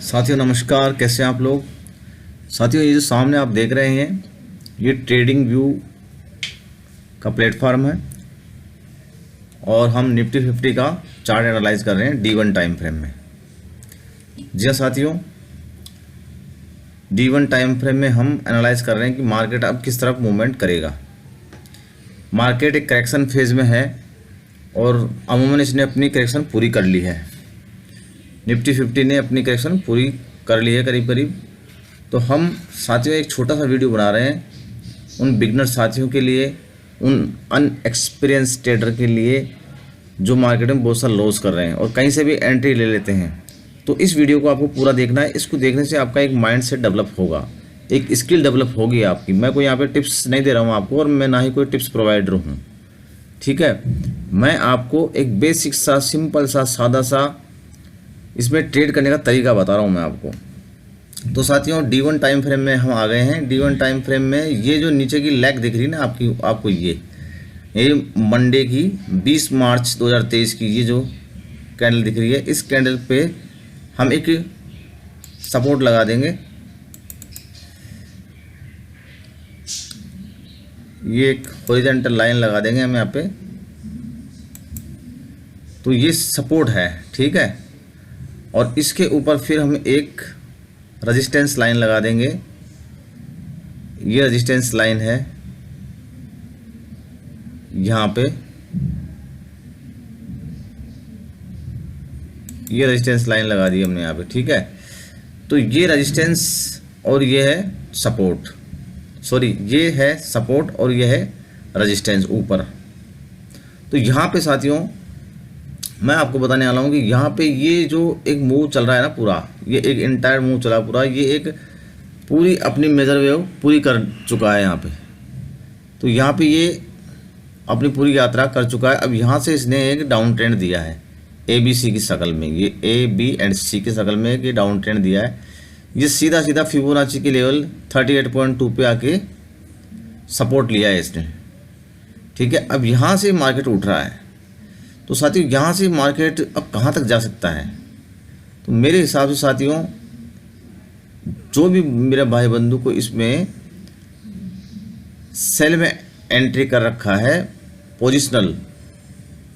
साथियों नमस्कार, कैसे हैं आप लोग। साथियों ये जो सामने आप देख रहे हैं ये ट्रेडिंग व्यू का प्लेटफॉर्म है और हम निफ्टी 50 का चार्ट एनालाइज कर रहे हैं D1 टाइम फ्रेम में। जी हाँ साथियों, D1 टाइम फ्रेम में हम एनालाइज कर रहे हैं कि मार्केट अब किस तरफ मूवमेंट करेगा। मार्केट एक करेक्शन फेज में है और अमूमन इसने अपनी करेक्शन पूरी कर ली है। निफ्टी 50 ने अपनी करेक्शन पूरी कर ली है करीब करीब। तो हम साथियों एक छोटा सा वीडियो बना रहे हैं उन बिगनर साथियों के लिए, उन अनएक्सपीरियंस ट्रेडर के लिए जो मार्केट में बहुत सारा लॉस कर रहे हैं और कहीं से भी एंट्री ले लेते हैं। तो इस वीडियो को आपको पूरा देखना है। इसको देखने से आपका एक माइंड सेट डेवलप होगा, एक स्किल डेवलप होगी आपकी। मैं कोई यहाँ पे टिप्स नहीं दे रहा हूँ आपको और मैं ना ही कोई टिप्स प्रोवाइडर हूँ, ठीक है। मैं आपको एक बेसिक सा, सिंपल सा, सादा सा इसमें ट्रेड करने का तरीका बता रहा हूँ मैं आपको। तो साथियों D1 टाइम फ्रेम में हम आ गए हैं। D1 टाइम फ्रेम में ये जो नीचे की लेग दिख रही है ना आपको ये मंडे की 20 मार्च 2023 की ये जो कैंडल दिख रही है, इस कैंडल पे हम एक सपोर्ट लगा देंगे। ये एक हॉरिजॉन्टल लाइन लगा देंगे हम यहाँ पे। तो ये सपोर्ट है, ठीक है। और इसके ऊपर फिर हम एक रेजिस्टेंस लाइन लगा देंगे। ये रेजिस्टेंस लाइन है यहाँ पे, ये रेजिस्टेंस लाइन लगा दी हमने यहाँ पे, ठीक है। तो ये रेजिस्टेंस और ये है सपोर्ट, सॉरी ये है सपोर्ट और ये है रेजिस्टेंस ऊपर। तो यहाँ पे साथियों मैं आपको बताने वाला हूँ कि यहाँ पे ये जो एक मूव चल रहा है ना पूरा, ये एक इंटायर मूव चला पूरा, ये एक पूरी अपनी मेजर वेव पूरी कर चुका है यहाँ पे। तो यहाँ पे ये अपनी पूरी यात्रा कर चुका है। अब यहाँ से इसने एक डाउन ट्रेंड दिया है ABC की शक्ल में, ये A, B एंड C की शक्ल में एक डाउन ट्रेंड दिया है। ये सीधा सीधा फिबोनाची के लेवल 38.2 पे आके सपोर्ट लिया है इसने, ठीक है। अब यहाँ से मार्केट उठ रहा है। तो साथियों यहाँ से मार्केट अब कहाँ तक जा सकता है। तो मेरे हिसाब से साथियों जो भी मेरे भाई बंधु को इसमें सेल में एंट्री कर रखा है पोजिशनल,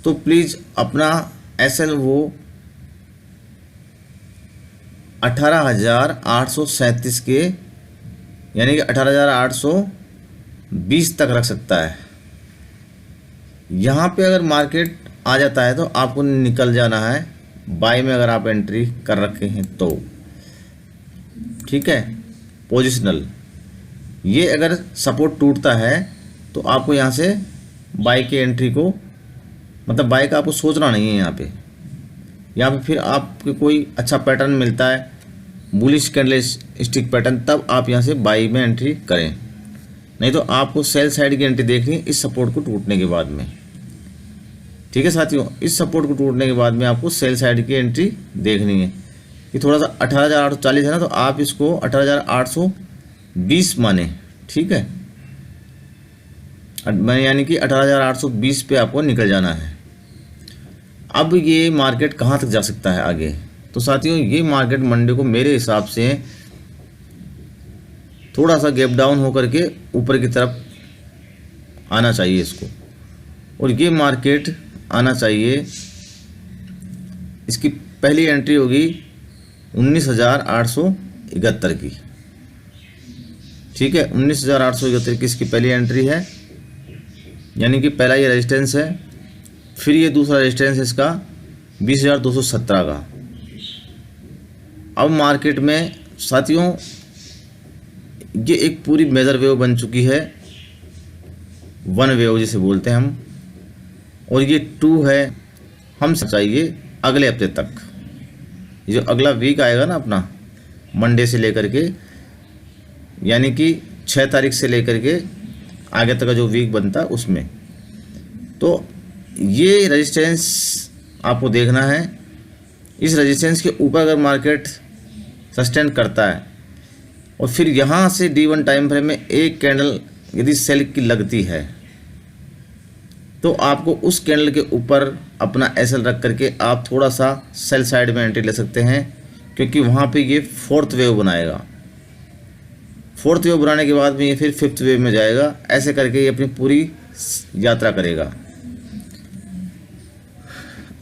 तो प्लीज़ अपना SL वो 18,837 के यानी कि 18,820 तक रख सकता है। यहाँ पे अगर मार्केट आ जाता है तो आपको निकल जाना है बाय में, अगर आप एंट्री कर रखे हैं तो, ठीक है। पोजिशनल ये अगर सपोर्ट टूटता है तो आपको यहाँ से बाय की एंट्री को, मतलब बाय का आपको सोचना नहीं है यहाँ पे फिर आपको कोई अच्छा पैटर्न मिलता है, बुलिश कैंडल स्टिक पैटर्न, तब आप यहाँ से बाय में एंट्री करें। नहीं तो आपको सेल साइड की एंट्री देखनी है इस सपोर्ट को टूटने के बाद में, ठीक है साथियों। इस सपोर्ट को टूटने के बाद में आपको सेल साइड की एंट्री देखनी है। ये थोड़ा सा 18,840 है ना, तो आप इसको 18,820 माने, ठीक है। यानी कि 18,820 पे आपको निकल जाना है। अब ये मार्केट कहाँ तक जा सकता है आगे। तो साथियों ये मार्केट मंडे को मेरे हिसाब से थोड़ा सा गैप डाउन होकर के ऊपर की तरफ आना चाहिए इसको, और ये मार्केट आना चाहिए। इसकी पहली एंट्री होगी 19,871 की, ठीक है। 19,871 की इसकी पहली एंट्री है, यानी कि पहला ये रेजिस्टेंस है। फिर ये दूसरा रेजिस्टेंस है इसका 20,217 का। अब मार्केट में साथियों ये एक पूरी मेजर वेव बन चुकी है, वन वेव जिसे बोलते हैं हम, और ये 2 है। हम चाहिए अगले हफ्ते तक, ये जो अगला वीक आएगा ना अपना मंडे से लेकर के, यानी कि 6 तारीख से लेकर के आगे तक का जो वीक बनता है उसमें, तो ये रेजिस्टेंस आपको देखना है। इस रेजिस्टेंस के ऊपर अगर मार्केट सस्टेन करता है और फिर यहाँ से D1 टाइम फ्रेम में एक कैंडल यदि सेल की लगती है तो आपको उस कैंडल के ऊपर अपना SL रख करके आप थोड़ा सा सेल साइड में एंट्री ले सकते हैं, क्योंकि वहाँ पे ये 4th वेव बनाएगा। 4th वेव बनाने के बाद में ये फिर 5th वेव में जाएगा, ऐसे करके ये अपनी पूरी यात्रा करेगा।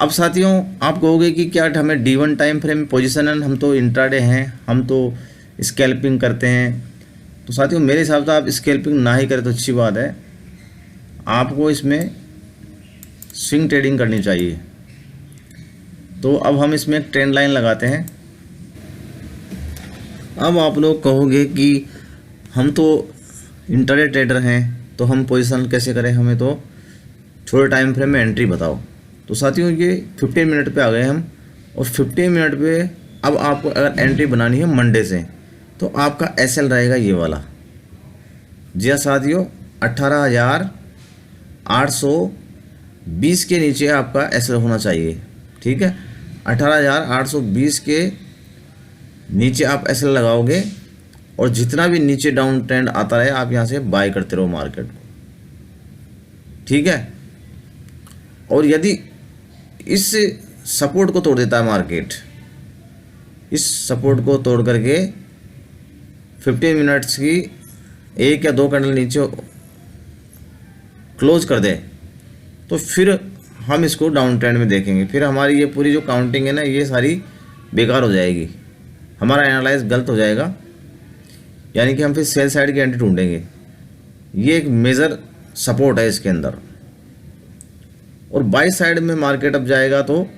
अब साथियों आप कहोगे कि क्या हमें D1 टाइम फ्रेम पोजीशन है, हम तो इंट्राडे हैं, हम तो स्कैल्पिंग करते हैं। तो साथियों मेरे हिसाब से आप स्कैल्पिंग ना ही करें तो अच्छी बात है, आपको इसमें स्विंग ट्रेडिंग करनी चाहिए। तो अब हम इसमें एक ट्रेंड लाइन लगाते हैं। अब आप लोग कहोगे कि हम तो इंट्राडे ट्रेडर हैं, तो हम पोजीशन कैसे करें, हमें तो छोटे टाइम फ्रेम में एंट्री बताओ। तो साथियों ये 15 मिनट पे आ गए हम, और 15 मिनट पे अब आपको अगर एंट्री बनानी है मंडे से, तो आपका SL रहेगा ये वाला। जी हाँ साथियों, 18,820 के नीचे आपका SL होना चाहिए। ठीक है, 18,820 के नीचे आप SL लगाओगे, और जितना भी नीचे डाउन ट्रेंड आता रहे आप यहाँ से बाय करते रहो मार्केट को। ठीक है, और यदि इस सपोर्ट को तोड़ देता है मार्केट, इस सपोर्ट को तोड़ करके 15 मिनट्स की 1 या 2 कैंडल नीचे क्लोज कर दे, तो फिर हम इसको डाउन ट्रेंड में देखेंगे। फिर हमारी ये पूरी जो काउंटिंग है ना, ये सारी बेकार हो जाएगी, हमारा एनालाइज गलत हो जाएगा, यानी कि हम फिर सेल साइड की एंट्री ढूंढेंगे। ये एक मेजर सपोर्ट है इसके अंदर। और बाई साइड में मार्केट अब जाएगा तो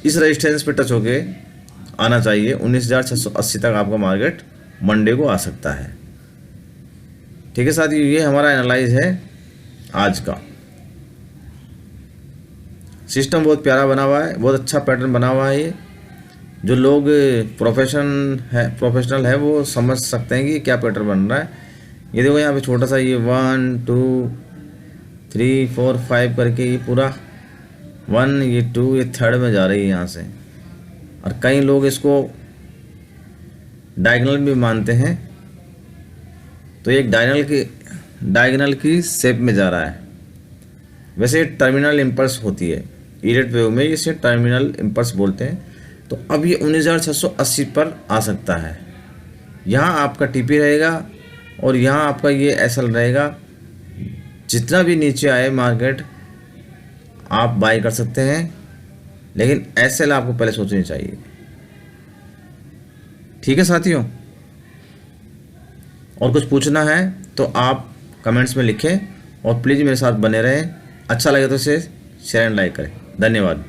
इस रेजिस्टेंस पे टच होके आना चाहिए। 19,680 तक आपका मार्केट मंडे को आ सकता है। ठीक है साथियों, ये हमारा एनालाइज है आज का। सिस्टम बहुत प्यारा बना हुआ है, बहुत अच्छा पैटर्न बना हुआ है। ये जो लोग प्रोफेशनल है वो समझ सकते हैं कि क्या पैटर्न बन रहा है। ये देखो यहाँ पे छोटा सा ये 1 2 3 4 5 करके ये पूरा 1 ये 2 ये 3rd में जा रही है यहाँ से। और कई लोग इसको डायगोनल भी मानते हैं, तो एक डायगोनल की शेप में जा रहा है। वैसे टर्मिनल इम्पल्स होती है इरेट वेव में, इसे टर्मिनल इम्पल्स बोलते हैं। तो अब ये 19,680 पर आ सकता है। यहाँ आपका TP रहेगा और यहाँ आपका ये SL रहेगा। जितना भी नीचे आए मार्केट आप बाय कर सकते हैं, लेकिन SL आपको पहले सोचनी चाहिए। ठीक है साथियों, और कुछ पूछना है तो आप कमेंट्स में लिखें, और प्लीज़ मेरे साथ बने रहें। अच्छा लगे तो इसे शेयर एंड लाइक करें। धन्यवाद।